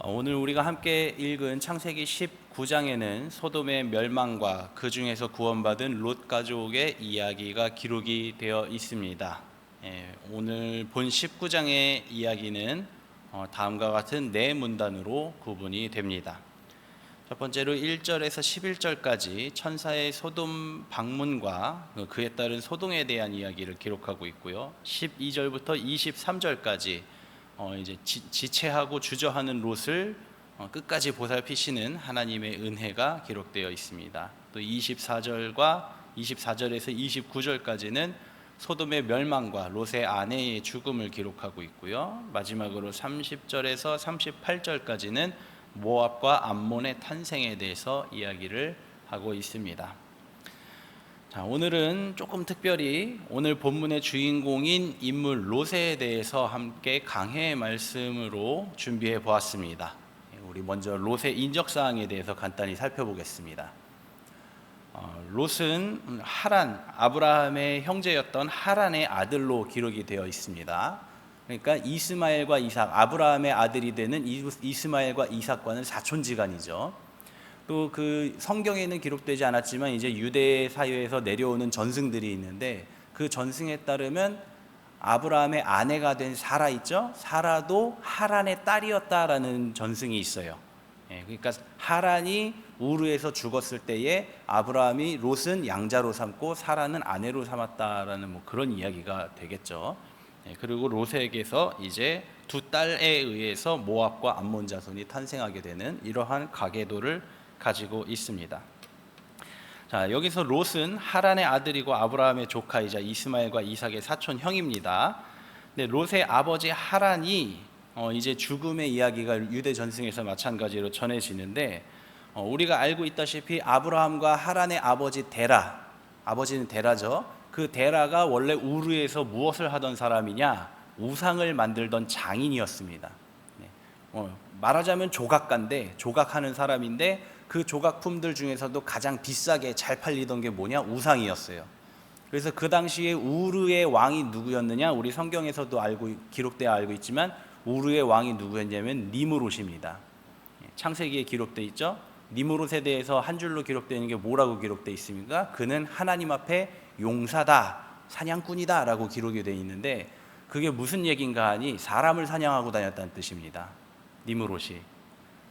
오늘 우리가 함께 읽은 창세기 19장에는 소돔의 멸망과 그 중에서 구원받은 롯 가족의 이야기가 기록이 되어 있습니다. 오늘 본 19장의 이야기는 다음과 같은 네 문단으로 구분이 됩니다. 첫 번째로 1절에서 11절까지 천사의 소돔 방문과 그에 따른 소동에 대한 이야기를 기록하고 있고요. 12절부터 23절까지 이제 지체하고 주저하는 롯을 끝까지 보살피시는 하나님의 은혜가 기록되어 있습니다. 또 24절에서 29절까지는 소돔의 멸망과 롯의 아내의 죽음을 기록하고 있고요. 마지막으로 30절에서 38절까지는 모압과 암몬의 탄생에 대해서 이야기를 하고 있습니다. 자, 오늘은 조금 특별히 오늘 본문의 주인공인 인물 롯에 대해서 함께 강해의 말씀으로 준비해 보았습니다. 우리 먼저 롯의 인적사항에 대해서 간단히 살펴보겠습니다. 롯은 하란, 아브라함의 형제였던 하란의 아들로 기록이 되어 있습니다. 그러니까 이스마엘과 이삭, 아브라함의 아들이 되는 이스마엘과 이삭과는 사촌지간이죠. 또 그 성경에는 기록되지 않았지만 이제 유대 사회에서 내려오는 전승들이 있는데 그 전승에 따르면 아브라함의 아내가 된 사라 있죠? 사라도 하란의 딸이었다라는 전승이 있어요. 그러니까 하란이 우르에서 죽었을 때에 아브라함이 롯은 양자로 삼고 사라는 아내로 삼았다라는 뭐 그런 이야기가 되겠죠. 그리고 롯에게서 이제 두 딸에 의해서 모압과 암몬 자손이 탄생하게 되는 이러한 가계도를 가지고 있습니다. 자, 여기서 롯은 하란의 아들이고 아브라함의 조카이자 이스마엘과 이삭의 사촌 형입니다. 근데 롯의 아버지 하란이 이제 죽음의 이야기가 유대 전승에서 마찬가지로 전해지는데 우리가 알고 있다시피 아브라함과 하란의 아버지 데라, 아버지는 데라죠. 그 데라가 원래 우르에서 무엇을 하던 사람이냐? 우상을 만들던 장인이었습니다. 말하자면 조각가인데 조각하는 사람인데 그 조각품들 중에서도 가장 비싸게 잘 팔리던 게 뭐냐? 우상이었어요. 그래서 그 당시에 우르의 왕이 누구였느냐? 우리 성경에서도 기록되어 알고 있지만 우르의 왕이 누구였냐면 니므롯입니다. 창세기에 기록되어 있죠. 니므롯에 대해서 한 줄로 기록되어 있는 게 뭐라고 기록되어 있습니까? 그는 하나님 앞에 용사다, 사냥꾼이다 라고 기록이 되어 있는데 그게 무슨 얘기인가 하니 사람을 사냥하고 다녔다는 뜻입니다. 니므롯이.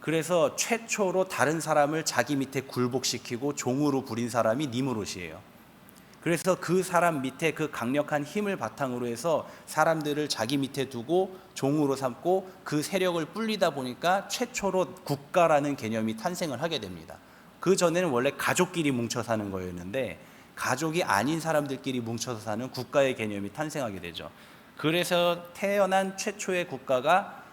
그래서 최초로 다른 사람을 자기 밑에 굴복시키고 종으로 부린 사람이 니므롯이에요. 그래서 그 사람 밑에 그 강력한 힘을 바탕으로 해서 사람들을 자기 밑에 두고 종으로 삼고 그 세력을 불리다 보니까 최초로 국가라는 개념이 탄생을 하게 됩니다. 그 전에는 원래 가족끼리 뭉쳐 사는 거였는데 가족이 아닌 사람들끼리 뭉쳐서 사는 국가의 개념이 탄생하게 되죠. 그래서 태어난 최초의 국가가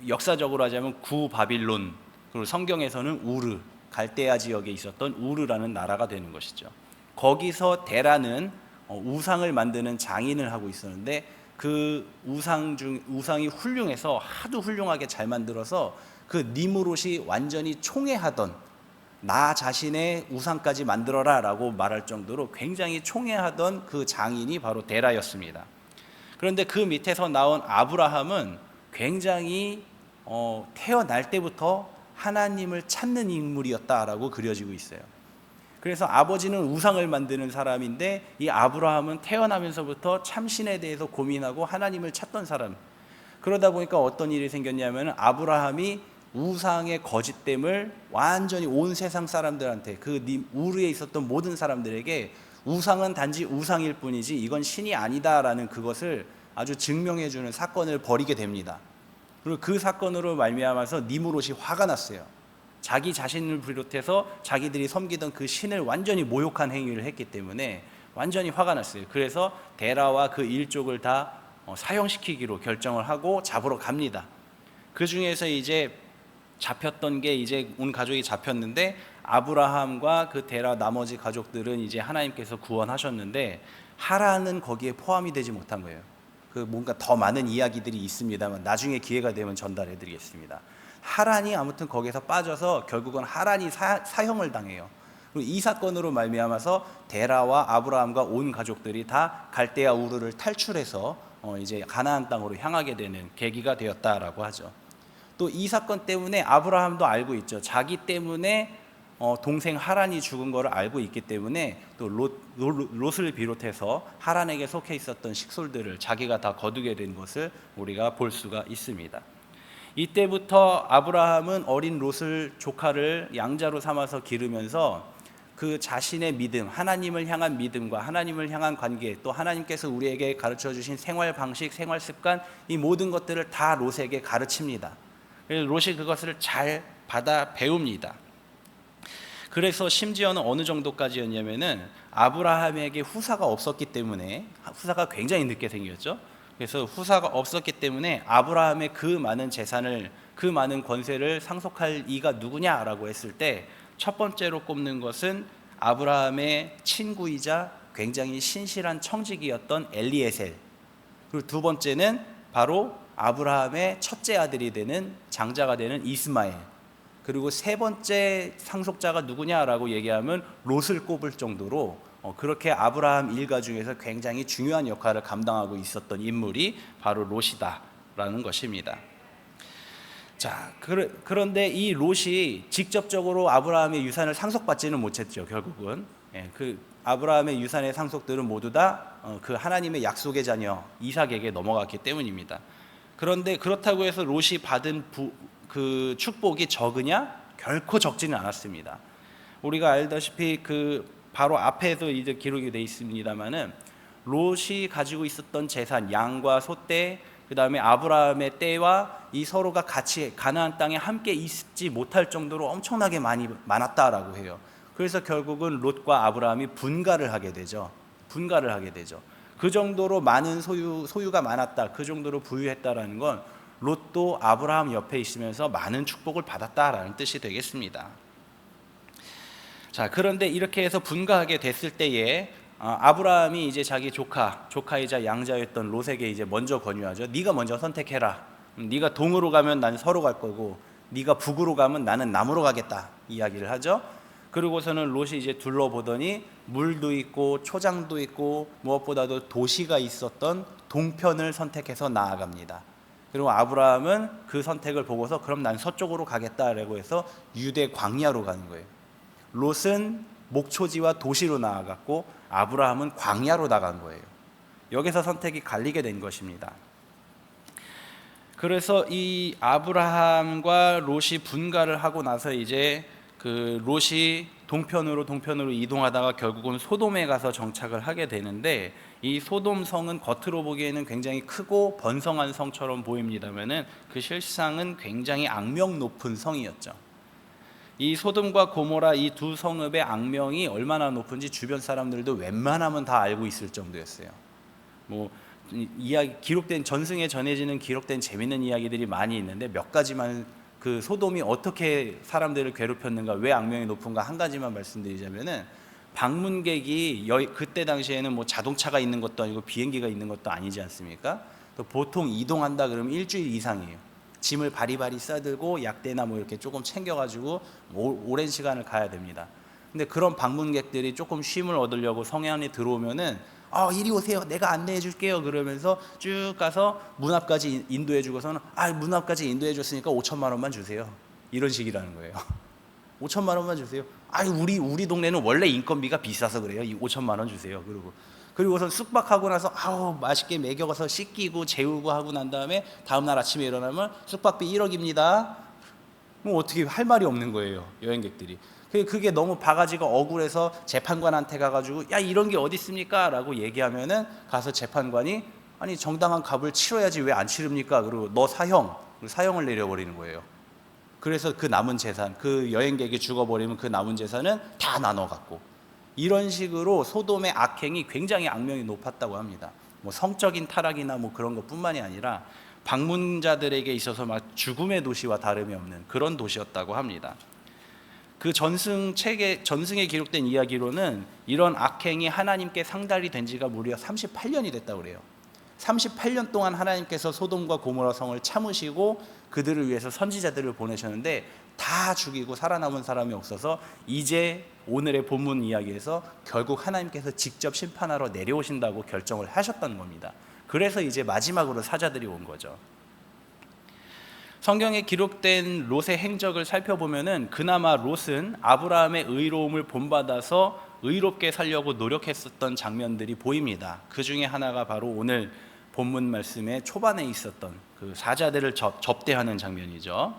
역사적으로 하자면 구바빌론, 그리고 성경에서는 우르, 갈대아 지역에 있었던 우르라는 나라가 되는 것이죠. 거기서 데라는 우상을 만드는 장인을 하고 있었는데 그 우상이 훌륭해서 하도 훌륭하게 잘 만들어서 그 니므롯이 완전히 총애하던, 나 자신의 우상까지 만들어라 라고 말할 정도로 굉장히 총애하던 그 장인이 바로 데라였습니다. 그런데 그 밑에서 나온 아브라함은 굉장히 태어날 때부터 하나님을 찾는 인물이었다라고 그려지고 있어요. 그래서 아버지는 우상을 만드는 사람인데 이 아브라함은 태어나면서부터 참신에 대해서 고민하고 하나님을 찾던 사람. 그러다 보니까 어떤 일이 생겼냐면 아브라함이 우상의 거짓됨을 완전히 온 세상 사람들한테 그 우르에 있었던 모든 사람들에게 우상은 단지 우상일 뿐이지 이건 신이 아니다라는 그것을 아주 증명해주는 사건을 벌이게 됩니다. 그리고 그 사건으로 말미암아서 니므롯이 화가 났어요. 자기 자신을 비롯해서 자기들이 섬기던 그 신을 완전히 모욕한 행위를 했기 때문에 완전히 화가 났어요. 그래서 데라와 그 일족을 다 사형시키기로 결정을 하고 잡으러 갑니다. 그 중에서 이제 잡혔던 게 이제 온 가족이 잡혔는데 아브라함과 그 데라 나머지 가족들은 이제 하나님께서 구원하셨는데 하란은 거기에 포함이 되지 못한 거예요. 그 뭔가 더 많은 이야기들이 있습니다만 나중에 기회가 되면 전달해 드리겠습니다. 하란이 아무튼 거기서 빠져서 결국은 하란이 사형을 당해요. 그리고 이 사건으로 말미암아서 데라와 아브라함과 온 가족들이 다 갈대아 우르를 탈출해서 이제 가나안 땅으로 향하게 되는 계기가 되었다라고 하죠. 또 이 사건 때문에 아브라함도 알고 있죠. 자기 때문에 동생 하란이 죽은 것을 알고 있기 때문에 또 롯을 비롯해서 하란에게 속해 있었던 식솔들을 자기가 다 거두게 된 것을 우리가 볼 수가 있습니다. 이때부터 아브라함은 어린 롯을 조카를 양자로 삼아서 기르면서 그 자신의 믿음, 하나님을 향한 믿음과 하나님을 향한 관계, 또 하나님께서 우리에게 가르쳐 주신 생활 방식, 생활 습관, 이 모든 것들을 다 롯에게 가르칩니다. 그래서 롯이 그것을 잘 받아 배웁니다. 그래서 심지어는 어느 정도까지였냐면은 아브라함에게 후사가 없었기 때문에, 후사가 굉장히 늦게 생겼죠. 그래서 후사가 없었기 때문에 아브라함의 그 많은 재산을, 그 많은 권세를 상속할 이가 누구냐라고 했을 때 첫 번째로 꼽는 것은 아브라함의 친구이자 굉장히 신실한 청직이었던 엘리에셀, 그리고 두 번째는 바로 아브라함의 첫째 아들이 되는 장자가 되는 이스마엘, 그리고 세 번째 상속자가 누구냐라고 얘기하면 롯을 꼽을 정도로 그렇게 아브라함 일가 중에서 굉장히 중요한 역할을 감당하고 있었던 인물이 바로 롯이다라는 것입니다. 자, 그런데 이 롯이 직접적으로 아브라함의 유산을 상속받지는 못했죠. 결국은 그 아브라함의 유산의 상속들은 모두 다 그 하나님의 약속의 자녀 이삭에게 넘어갔기 때문입니다. 그런데 그렇다고 해서 롯이 받은 그 축복이 적으냐? 결코 적지는 않았습니다. 우리가 알다시피 그 바로 앞에도 이제 기록이 되어 있습니다만은 롯이 가지고 있었던 재산, 양과 소떼, 그 다음에 아브라함의 떼와 이 서로가 같이 가나안 땅에 함께 있지 못할 정도로 엄청나게 많았다라고 해요. 그래서 결국은 롯과 아브라함이 분가를 하게 되죠. 그 정도로 많은 소유가 많았다, 그 정도로 부유했다라는 건 롯도 아브라함 옆에 있으면서 많은 축복을 받았다라는 뜻이 되겠습니다. 자, 그런데 이렇게 해서 분가하게 됐을 때에 아브라함이 이제 자기 조카이자 양자였던 롯에게 이제 먼저 권유하죠. 네가 먼저 선택해라. 네가 동으로 가면 난 서로 갈 거고, 네가 북으로 가면 나는 남으로 가겠다, 이야기를 하죠. 그리고서는 롯이 이제 둘러보더니 물도 있고 초장도 있고 무엇보다도 도시가 있었던 동편을 선택해서 나아갑니다. 그리고 아브라함은 그 선택을 보고서 그럼 난 서쪽으로 가겠다라고 해서 유대 광야로 가는 거예요. 롯은 목초지와 도시로 나아갔고 아브라함은 광야로 나간 거예요. 여기서 선택이 갈리게 된 것입니다. 그래서 이 아브라함과 롯이 분가를 하고 나서 이제 그 롯이 동편으로 이동하다가 결국은 소돔에 가서 정착을 하게 되는데, 이 소돔 성은 겉으로 보기에는 굉장히 크고 번성한 성처럼 보입니다만은 그 실상은 굉장히 악명 높은 성이었죠. 이 소돔과 고모라 이 두 성읍의 악명이 얼마나 높은지 주변 사람들도 웬만하면 다 알고 있을 정도였어요. 이야기 기록된 전승에 전해지는 기록된 재밌는 이야기들이 많이 있는데 몇 가지만, 그 소돔이 어떻게 사람들을 괴롭혔는가, 왜 악명이 높은가 한 가지만 말씀드리자면은, 방문객이 그때 당시에는 뭐 자동차가 있는 것도 아니고 비행기가 있는 것도 아니지 않습니까? 또 보통 이동한다 그러면 일주일 이상이에요. 짐을 바리바리 싸들고 약대나 뭐 이렇게 조금 챙겨가지고 오랜 시간을 가야 됩니다. 근데 그런 방문객들이 조금 쉼을 얻으려고 성에 안에 들어오면은 이리 오세요, 내가 안내해 줄게요 그러면서 쭉 가서 문 앞까지 인도해 주고서는 문 앞까지 인도해 줬으니까 5천만 원만 주세요, 이런 식이라는 거예요. 5천만 원만 주세요. 우리 동네는 원래 인건비가 비싸서 그래요. 5천만 원 주세요. 그리고선 숙박하고 나서 맛있게 먹여서 씻기고 재우고 하고 난 다음에 다음날 아침에 일어나면 숙박비 1억입니다. 뭐 어떻게 할 말이 없는 거예요, 여행객들이. 그게 너무 바가지가 억울해서 재판관한테 가가지고 이런 게 어디 있습니까? 라고 얘기하면은 가서 재판관이 정당한 값을 치러야지 왜 안 치릅니까? 그리고 너 사형을 내려버리는 거예요. 그래서 그 남은 재산, 그 여행객이 죽어버리면 그 남은 재산은 다 나눠 갖고, 이런 식으로 소돔의 악행이 굉장히 악명이 높았다고 합니다. 뭐 성적인 타락이나 뭐 그런 것뿐만이 아니라 방문자들에게 있어서 막 죽음의 도시와 다름이 없는 그런 도시였다고 합니다. 그 전승에 기록된 이야기로는 이런 악행이 하나님께 상달이 된 지가 무려 38년이 됐다고 그래요. 38년 동안 하나님께서 소돔과 고모라 성을 참으시고 그들을 위해서 선지자들을 보내셨는데 다 죽이고 살아남은 사람이 없어서 이제 오늘의 본문 이야기에서 결국 하나님께서 직접 심판하러 내려오신다고 결정을 하셨다는 겁니다. 그래서 이제 마지막으로 사자들이 온 거죠. 성경에 기록된 롯의 행적을 살펴보면은 그나마 롯은 아브라함의 의로움을 본받아서 의롭게 살려고 노력했었던 장면들이 보입니다. 그 중에 하나가 바로 오늘 본문 말씀의 초반에 있었던 그 사자들을 접대하는 장면이죠.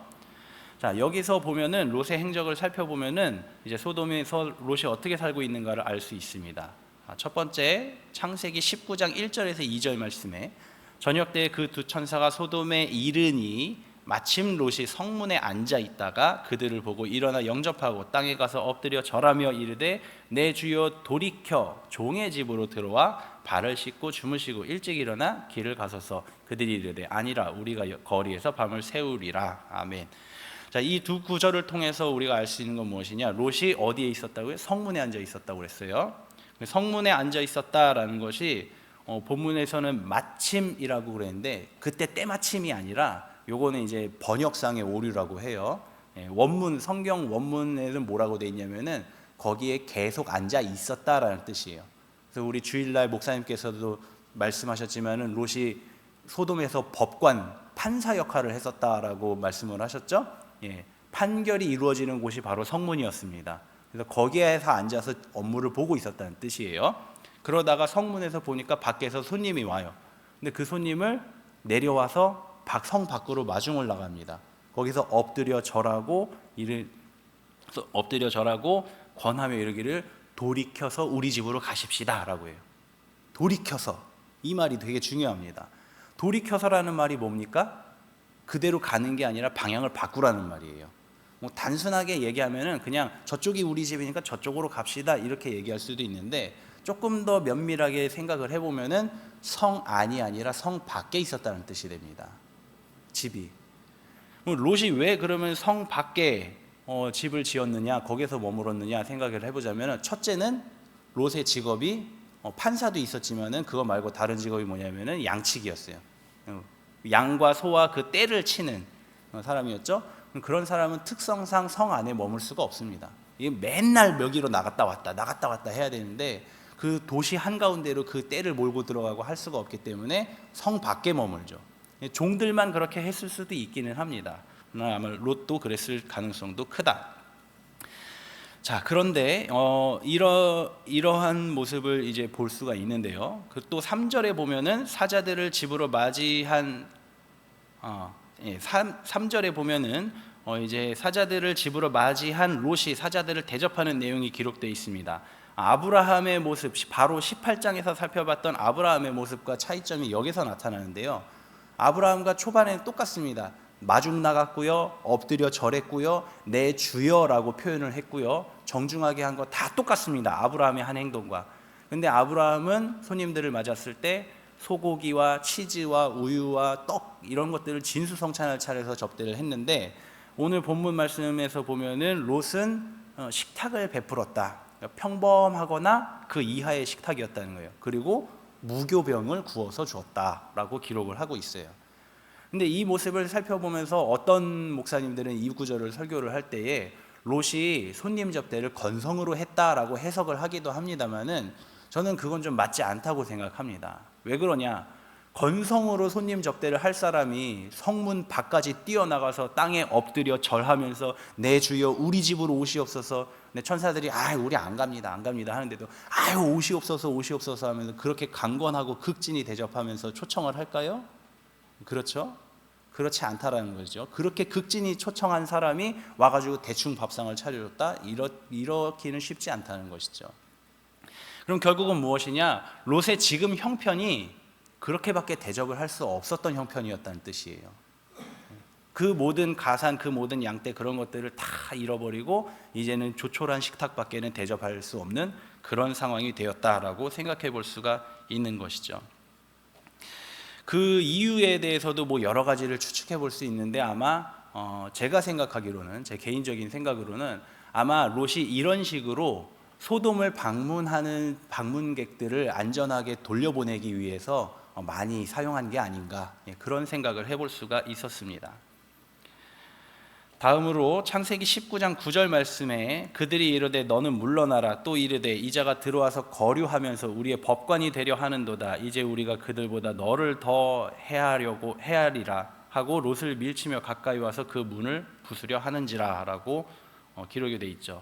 자, 여기서 보면은 롯의 행적을 살펴보면은 이제 소돔에서 롯이 어떻게 살고 있는가를 알 수 있습니다. 첫 번째, 창세기 19장 1절에서 2절 말씀에 저녁 때 그 두 천사가 소돔에 이르니 마침 롯이 성문에 앉아 있다가 그들을 보고 일어나 영접하고 땅에 가서 엎드려 절하며 이르되 내 주여 돌이켜 종의 집으로 들어와 발을 씻고 주무시고 일찍 일어나 길을 가소서. 그들이 이르되 아니라 우리가 거리에서 밤을 새우리라. 아멘. 자, 이 두 구절을 통해서 우리가 알 수 있는 건 무엇이냐? 롯이 어디에 있었다고요? 성문에 앉아 있었다고 그랬어요. 성문에 앉아 있었다라는 것이 본문에서는 마침이라고 그랬는데 그때 때마침이 아니라 요거는 이제 번역상의 오류라고 해요. 원문, 성경 원문에는 뭐라고 돼 있냐면은 거기에 계속 앉아 있었다라는 뜻이에요. 그래서 우리 주일날 목사님께서도 말씀하셨지만은 롯이 소돔에서 법관, 판사 역할을 했었다라고 말씀을 하셨죠. 판결이 이루어지는 곳이 바로 성문이었습니다. 그래서 거기에서 앉아서 업무를 보고 있었다는 뜻이에요. 그러다가 성문에서 보니까 밖에서 손님이 와요. 근데 그 손님을 내려와서 성 밖으로 마중을 나갑니다. 거기서 엎드려 절하고 권하며 이르기를 돌이켜서 우리 집으로 가십시다라고 해요. 돌이켜서, 이 말이 되게 중요합니다. 돌이켜서라는 말이 뭡니까? 그대로 가는 게 아니라 방향을 바꾸라는 말이에요. 단순하게 얘기하면은 그냥 저쪽이 우리 집이니까 저쪽으로 갑시다 이렇게 얘기할 수도 있는데 조금 더 면밀하게 생각을 해보면은 성 안이 아니라 성 밖에 있었다는 뜻이 됩니다. 집이. 롯이 왜 그러면 성 밖에 집을 지었느냐, 거기서 머물었느냐 생각을 해보자면, 첫째는 롯의 직업이 판사도 있었지만은 그거 말고 다른 직업이 뭐냐면은 양치기였어요. 양과 소와 그 떼를 치는 사람이었죠. 그런 사람은 특성상 성 안에 머물 수가 없습니다. 이게 맨날 묘기로 나갔다 왔다 해야 되는데 그 도시 한가운데로 그 떼를 몰고 들어가고 할 수가 없기 때문에 성 밖에 머물죠. 종들만 그렇게 했을 수도 있기는 합니다. 아마 롯도 그랬을 가능성도 크다. 자, 그런데 이러한 모습을 이제 볼 수가 있는데요. 또 3절에 보면은 사자들을 집으로 맞이한 3절에 보면은 이제 사자들을 집으로 맞이한 롯이 사자들을 대접하는 내용이 기록되어 있습니다. 아브라함의 모습, 바로 18장에서 살펴봤던 아브라함의 모습과 차이점이 여기서 나타나는데요. 아브라함과 초반에는 똑같습니다. 마중 나갔고요, 엎드려 절했고요, 내 주여라고 표현을 했고요, 정중하게 한 거 다 똑같습니다. 아브라함의 한 행동과. 근데 아브라함은 손님들을 맞았을 때 소고기와 치즈와 우유와 떡 이런 것들을 진수성찬을 차려서 접대를 했는데, 오늘 본문 말씀에서 보면은 롯은 식탁을 베풀었다. 평범하거나 그 이하의 식탁이었다는 거예요. 그리고 무교병을 구워서 주었다라고 기록을 하고 있어요. 근데 이 모습을 살펴보면서 어떤 목사님들은 이 구절을 설교를 할 때에 롯이 손님 접대를 건성으로 했다라고 해석을 하기도 합니다만은 저는 그건 좀 맞지 않다고 생각합니다. 왜 그러냐? 건성으로 손님 접대를 할 사람이 성문 밖까지 뛰어나가서 땅에 엎드려 절하면서 내 주여 우리 집으로 오시옵소서, 내 천사들이 우리 안 갑니다 하는데도 오시옵소서 하면서 그렇게 강건하고 극진히 대접하면서 초청을 할까요? 그렇죠? 그렇지 않다라는 거죠. 그렇게 극진히 초청한 사람이 와가지고 대충 밥상을 차려줬다? 이렇기는 쉽지 않다는 것이죠. 그럼 결국은 무엇이냐? 롯의 지금 형편이 그렇게밖에 대접을 할 수 없었던 형편이었다는 뜻이에요. 그 모든 가산, 그 모든 양떼 그런 것들을 다 잃어버리고 이제는 조촐한 식탁밖에는 대접할 수 없는 그런 상황이 되었다라고 생각해 볼 수가 있는 것이죠. 그 이유에 대해서도 여러 가지를 추측해 볼 수 있는데 아마 제가 생각하기로는, 제 개인적인 생각으로는 아마 롯이 이런 식으로 소돔을 방문하는 방문객들을 안전하게 돌려보내기 위해서 많이 사용한 게 아닌가, 그런 생각을 해볼 수가 있었습니다. 다음으로 창세기 19장 9절 말씀에 그들이 이르되 너는 물러나라, 또 이르되 이자가 들어와서 거류하면서 우리의 법관이 되려 하는도다. 이제 우리가 그들보다 너를 더 헤아리라. 하고 롯을 밀치며 가까이 와서 그 문을 부수려 하는지라라고 기록이 돼 있죠.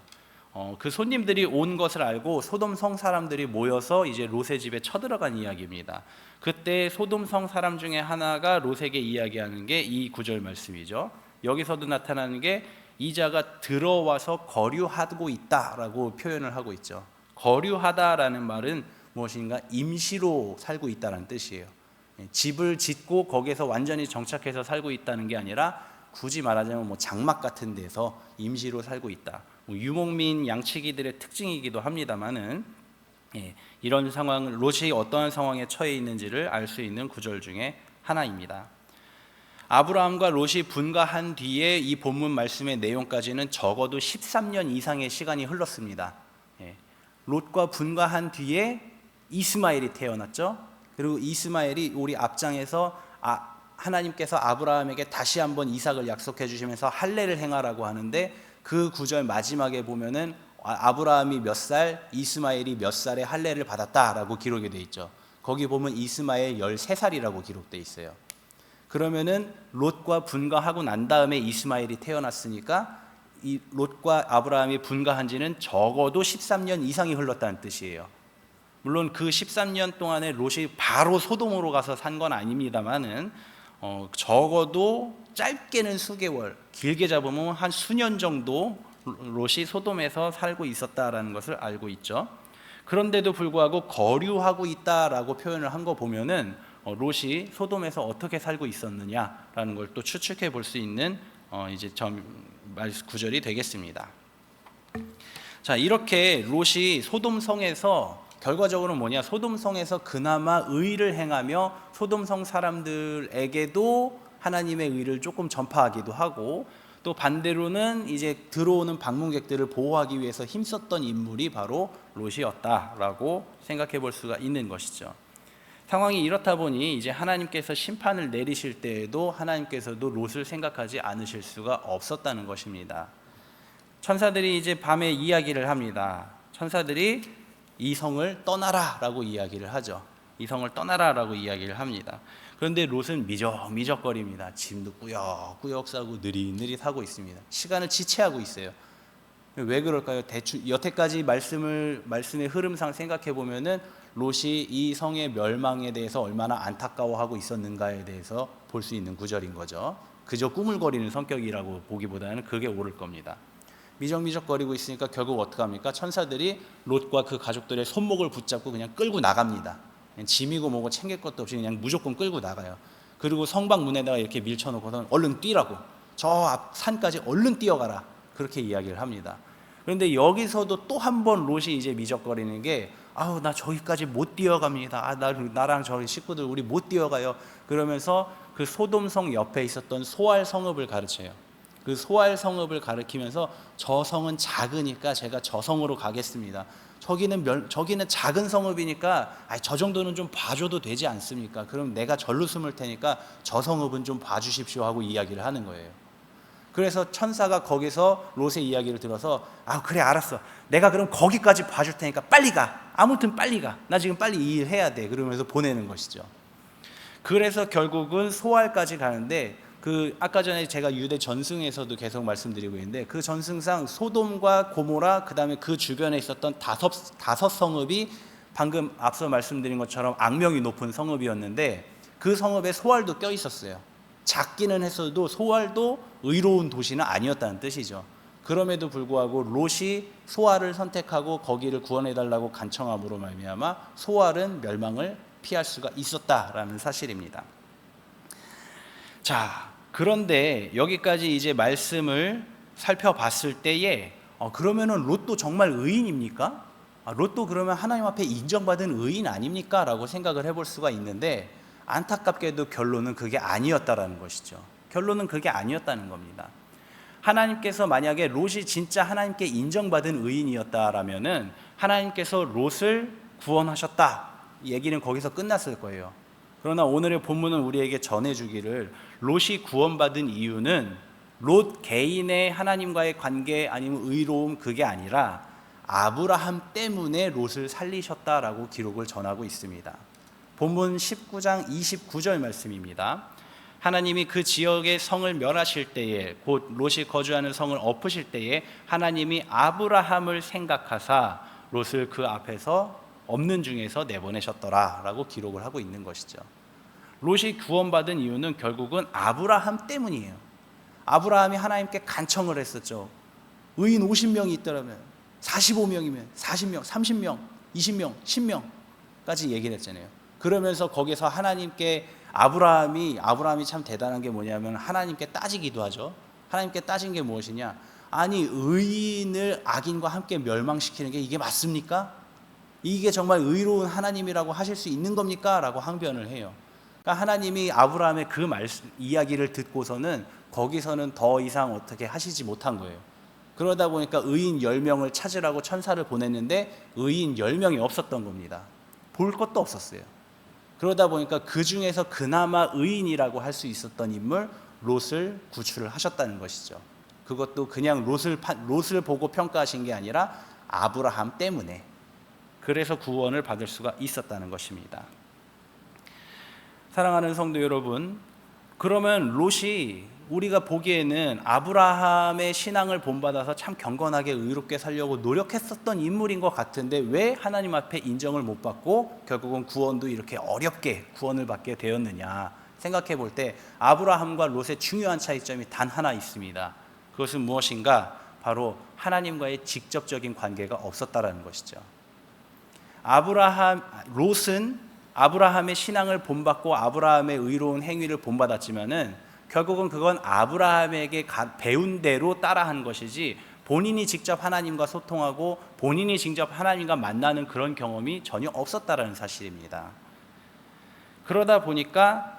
그 손님들이 온 것을 알고 소돔 성 사람들이 모여서 이제 롯의 집에 쳐들어간 이야기입니다. 그때 소돔 성 사람 중에 하나가 롯에게 이야기하는 게 이 구절 말씀이죠. 여기서도 나타나는 게 이자가 들어와서 거류하고 있다라고 표현을 하고 있죠. 거류하다라는 말은 무엇인가 임시로 살고 있다는 뜻이에요. 집을 짓고 거기서 완전히 정착해서 살고 있다는 게 아니라 굳이 말하자면 뭐 장막 같은 데서 임시로 살고 있다. 유목민 양치기들의 특징이기도 합니다만은 이런 상황, 롯이 어떠한 상황에 처해 있는지를 알 수 있는 구절 중에 하나입니다. 아브라함과 롯이 분가한 뒤에 이 본문 말씀의 내용까지는 적어도 13년 이상의 시간이 흘렀습니다. 롯과 분가한 뒤에 이스마엘이 태어났죠. 그리고 이스마엘이 우리 앞장에서 하나님께서 아브라함에게 다시 한번 이삭을 약속해 주시면서 할례를 행하라고 하는데 그 구절 마지막에 보면은 아브라함이 몇 살, 이스마엘이 몇 살에 할례를 받았다라고 기록이 돼 있죠. 거기 보면 이스마엘 13살이라고 기록돼 있어요. 그러면은 롯과 분가하고 난 다음에 이스마엘이 태어났으니까 이 롯과 아브라함이 분가한 지는 적어도 13년 이상이 흘렀다는 뜻이에요. 물론 그 13년 동안에 롯이 바로 소돔으로 가서 산 건 아닙니다만은 적어도 짧게는 수개월, 길게 잡으면 한 수년 정도 롯이 소돔에서 살고 있었다라는 것을 알고 있죠. 그런데도 불구하고 거류하고 있다라고 표현을 한 거 보면은 롯이 소돔에서 어떻게 살고 있었느냐라는 걸 또 추측해 볼 수 있는 이제 구절이 되겠습니다. 자, 이렇게 롯이 소돔성에서 결과적으로 뭐냐? 소돔성에서 그나마 의를 행하며 소돔성 사람들에게도 하나님의 의를 조금 전파하기도 하고 또 반대로는 이제 들어오는 방문객들을 보호하기 위해서 힘썼던 인물이 바로 롯이었다라고 생각해 볼 수가 있는 것이죠. 상황이 이렇다 보니 이제 하나님께서 심판을 내리실 때에도 하나님께서도 롯을 생각하지 않으실 수가 없었다는 것입니다. 천사들이 이제 밤에 이야기를 합니다. 천사들이 이 성을 떠나라라고 이야기를 하죠. 이 성을 떠나라라고 이야기를 합니다. 그런데 롯은 미적미적거립니다. 짐도 꾸역꾸역 싸고 느릿느릿 하고 있습니다. 시간을 지체하고 있어요. 왜 그럴까요? 대충 여태까지 말씀의 흐름상 생각해 보면은 롯이 이 성의 멸망에 대해서 얼마나 안타까워하고 있었는가에 대해서 볼 수 있는 구절인 거죠. 그저 꾸물거리는 성격이라고 보기보다는 그게 옳을 겁니다. 미적미적거리고 있으니까 결국 어떻게 합니까? 천사들이 롯과 그 가족들의 손목을 붙잡고 그냥 끌고 나갑니다. 그냥 짐이고 뭐고 챙길 것도 없이 그냥 무조건 끌고 나가요. 그리고 성방 문에다가 이렇게 밀쳐놓고서 얼른 뛰라고, 저 앞 산까지 얼른 뛰어가라, 그렇게 이야기를 합니다. 그런데 여기서도 또 한 번 롯이 이제 미적거리는 게 나 저기까지 못 뛰어갑니다. 나랑 저희 식구들 우리 못 뛰어가요. 그러면서 그 소돔성 옆에 있었던 소알 성읍을 가르쳐요. 그 소알 성읍을 가리키면서 저 성은 작으니까 제가 저 성으로 가겠습니다. 저기는 작은 성읍이니까 저 정도는 좀 봐줘도 되지 않습니까? 그럼 내가 절로 숨을 테니까 저 성읍은 좀 봐주십시오 하고 이야기를 하는 거예요. 그래서 천사가 거기서 롯의 이야기를 들어서 그래 알았어, 내가 그럼 거기까지 봐줄 테니까 빨리 가, 아무튼 빨리 가, 나 지금 빨리 이 일 해야 돼, 그러면서 보내는 것이죠. 그래서 결국은 소알까지 가는데 아까 전에 제가 유대 전승에서도 계속 말씀드리고 있는데 그 전승상 소돔과 고모라 그다음에 그 주변에 있었던 다섯 성읍이 방금 앞서 말씀드린 것처럼 악명이 높은 성읍이었는데 그 성읍에 소알도 껴 있었어요. 작기는 했어도 소알도 의로운 도시는 아니었다는 뜻이죠. 그럼에도 불구하고 롯이 소알을 선택하고 거기를 구원해달라고 간청함으로 말미암아 소알은 멸망을 피할 수가 있었다라는 사실입니다. 자, 그런데 여기까지 이제 말씀을 살펴봤을 때에 그러면은 롯도 정말 의인입니까? 롯도 그러면 하나님 앞에 인정받은 의인 아닙니까? 라고 생각을 해볼 수가 있는데 안타깝게도 결론은 그게 아니었다라는 것이죠. 결론은 그게 아니었다는 겁니다. 하나님께서 만약에 롯이 진짜 하나님께 인정받은 의인이었다라면은 하나님께서 롯을 구원하셨다, 얘기는 거기서 끝났을 거예요. 그러나 오늘의 본문은 우리에게 전해주기를 롯이 구원받은 이유는 롯 개인의 하나님과의 관계 아니면 의로움, 그게 아니라 아브라함 때문에 롯을 살리셨다라고 기록을 전하고 있습니다. 본문 19장 29절 말씀입니다. 하나님이 그 지역의 성을 멸하실 때에, 곧 롯이 거주하는 성을 엎으실 때에 하나님이 아브라함을 생각하사 롯을 그 앞에서 없는 중에서 내보내셨더라라고 기록을 하고 있는 것이죠. 롯이 구원받은 이유는 결국은 아브라함 때문이에요. 아브라함이 하나님께 간청을 했었죠. 의인 50명이 있더라면, 45명이면 40명, 30명, 20명, 10명까지 얘기를 했잖아요. 그러면서 거기서 하나님께 아브라함이 참 대단한 게 뭐냐면 하나님께 따지기도 하죠. 하나님께 따진 게 무엇이냐? 아니, 의인을 악인과 함께 멸망시키는 게 이게 맞습니까? 이게 정말 의로운 하나님이라고 하실 수 있는 겁니까? 라고 항변을 해요. 그러니까 하나님이 아브라함의 그 이야기를 듣고서는 거기서는 더 이상 어떻게 하시지 못한 거예요. 그러다 보니까 의인 10명을 찾으라고 천사를 보냈는데 의인 10명이 없었던 겁니다. 볼 것도 없었어요. 그러다 보니까 그 중에서 그나마 의인이라고 할 수 있었던 인물 롯을 구출을 하셨다는 것이죠. 그것도 그냥 롯을 보고 평가하신 게 아니라 아브라함 때문에, 그래서 구원을 받을 수가 있었다는 것입니다. 사랑하는 성도 여러분, 그러면 롯이 우리가 보기에는 아브라함의 신앙을 본받아서 참 경건하게 의롭게 살려고 노력했었던 인물인 것 같은데 왜 하나님 앞에 인정을 못 받고 결국은 구원도 이렇게 어렵게 구원을 받게 되었느냐 생각해 볼 때 아브라함과 롯의 중요한 차이점이 단 하나 있습니다. 그것은 무엇인가? 바로 하나님과의 직접적인 관계가 없었다라는 것이죠. 롯은 아브라함의 신앙을 본받고 아브라함의 의로운 행위를 본받았지만은 결국은 그건 아브라함에게 배운 대로 따라한 것이지 본인이 직접 하나님과 소통하고 본인이 직접 하나님과 만나는 그런 경험이 전혀 없었다라는 사실입니다. 그러다 보니까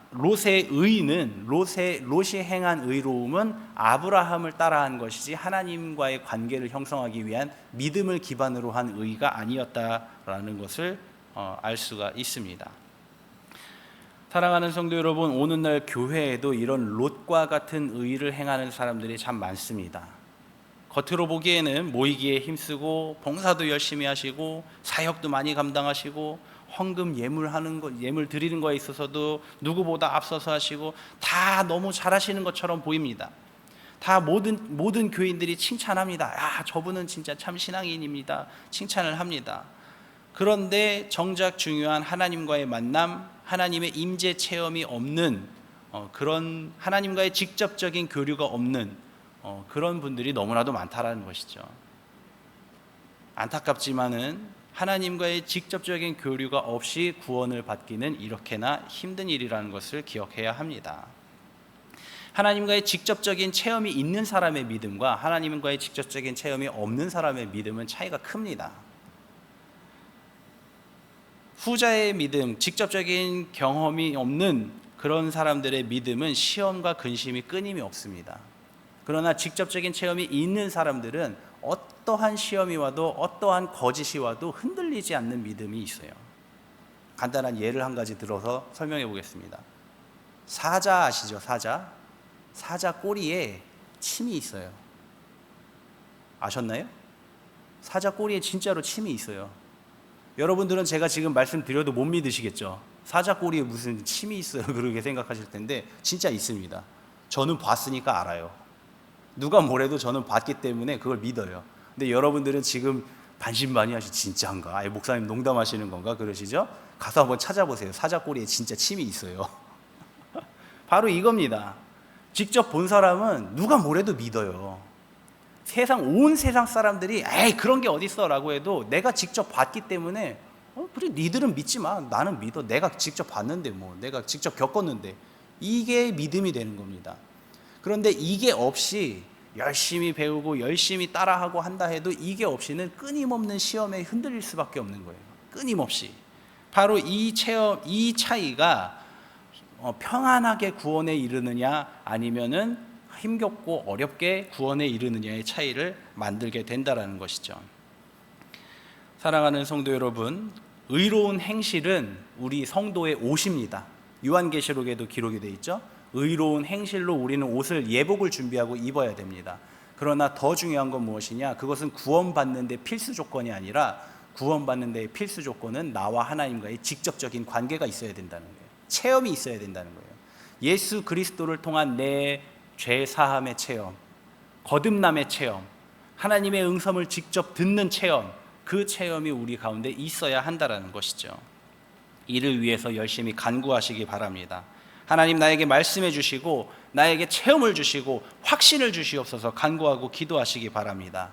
롯의 의는 롯이 행한 의로움은 아브라함을 따라한 것이지 하나님과의 관계를 형성하기 위한 믿음을 기반으로 한 의가 아니었다라는 것을 알 수가 있습니다. 사랑하는 성도 여러분, 오늘날 교회에도 이런 롯과 같은 의를 행하는 사람들이 참 많습니다. 겉으로 보기에는 모이기에 힘쓰고 봉사도 열심히 하시고 사역도 많이 감당하시고 헌금 예물 드리는 거에 있어서도 누구보다 앞서서 하시고 다 너무 잘하시는 것처럼 보입니다. 다 모든 교인들이 칭찬합니다. 저분은 진짜 참 신앙인입니다. 칭찬을 합니다. 그런데 정작 중요한 하나님과의 만남, 하나님의 임재 체험이 없는 그런 하나님과의 직접적인 교류가 없는 그런 분들이 너무나도 많다라는 것이죠. 안타깝지만은 하나님과의 직접적인 교류가 없이 구원을 받기는 이렇게나 힘든 일이라는 것을 기억해야 합니다. 하나님과의 직접적인 체험이 있는 사람의 믿음과 하나님과의 직접적인 체험이 없는 사람의 믿음은 차이가 큽니다. 후자의 믿음, 직접적인 경험이 없는 그런 사람들의 믿음은 시험과 근심이 끊임이 없습니다. 그러나 직접적인 체험이 있는 사람들은 어떠한 시험이 와도 어떠한 거짓이 와도 흔들리지 않는 믿음이 있어요. 간단한 예를 한 가지 들어서 설명해 보겠습니다. 사자 아시죠? 사자 꼬리에 침이 있어요. 아셨나요? 사자 꼬리에 진짜로 침이 있어요. 여러분들은 제가 지금 말씀드려도 못 믿으시겠죠? 사자 꼬리에 무슨 침이 있어요? 그렇게 생각하실 텐데 진짜 있습니다. 저는 봤으니까 알아요. 누가 뭐래도 저는 봤기 때문에 그걸 믿어요. 근데 여러분들은 지금 반신반의하시 진짜인가? 목사님 농담하시는 건가? 그러시죠? 가서 한번 찾아보세요. 사자 꼬리에 진짜 침이 있어요. 바로 이겁니다. 직접 본 사람은 누가 뭐래도 믿어요. 온 세상 사람들이 그런 게 어딨어 라고 해도 내가 직접 봤기 때문에 그래 니들은 믿지 마, 나는 믿어. 내가 직접 봤는데 내가 직접 겪었는데, 이게 믿음이 되는 겁니다. 그런데 이게 없이 열심히 배우고 열심히 따라하고 한다 해도 이게 없이는 끊임없는 시험에 흔들릴 수밖에 없는 거예요. 끊임없이. 바로 이 차이가 평안하게 구원에 이르느냐 아니면은 힘겹고 어렵게 구원에 이르느냐의 차이를 만들게 된다라는 것이죠. 사랑하는 성도 여러분, 의로운 행실은 우리 성도의 옷입니다. 요한계시록에도 기록이 되어 있죠. 의로운 행실로 우리는 옷을 예복을 준비하고 입어야 됩니다. 그러나 더 중요한 건 무엇이냐? 그것은 구원받는 데 필수 조건이 아니라 구원받는 데의 필수 조건은 나와 하나님과의 직접적인 관계가 있어야 된다는 거예요. 체험이 있어야 된다는 거예요. 예수 그리스도를 통한 내 죄 사함의 체험, 거듭남의 체험, 하나님의 응성을 직접 듣는 체험, 그 체험이 우리 가운데 있어야 한다라는 것이죠. 이를 위해서 열심히 간구하시기 바랍니다. 하나님, 나에게 말씀해 주시고 나에게 체험을 주시고 확신을 주시옵소서 간구하고 기도하시기 바랍니다.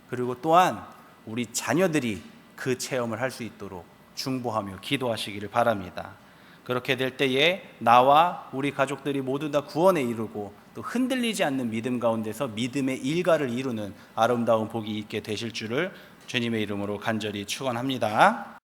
그리고 또한 우리 자녀들이 그 체험을 할 수 있도록 중보하며 기도하시기를 바랍니다. 그렇게 될 때에 나와 우리 가족들이 모두 다 구원에 이르고 또 흔들리지 않는 믿음 가운데서 믿음의 일가를 이루는 아름다운 복이 있게 되실 줄을 주님의 이름으로 간절히 축원합니다.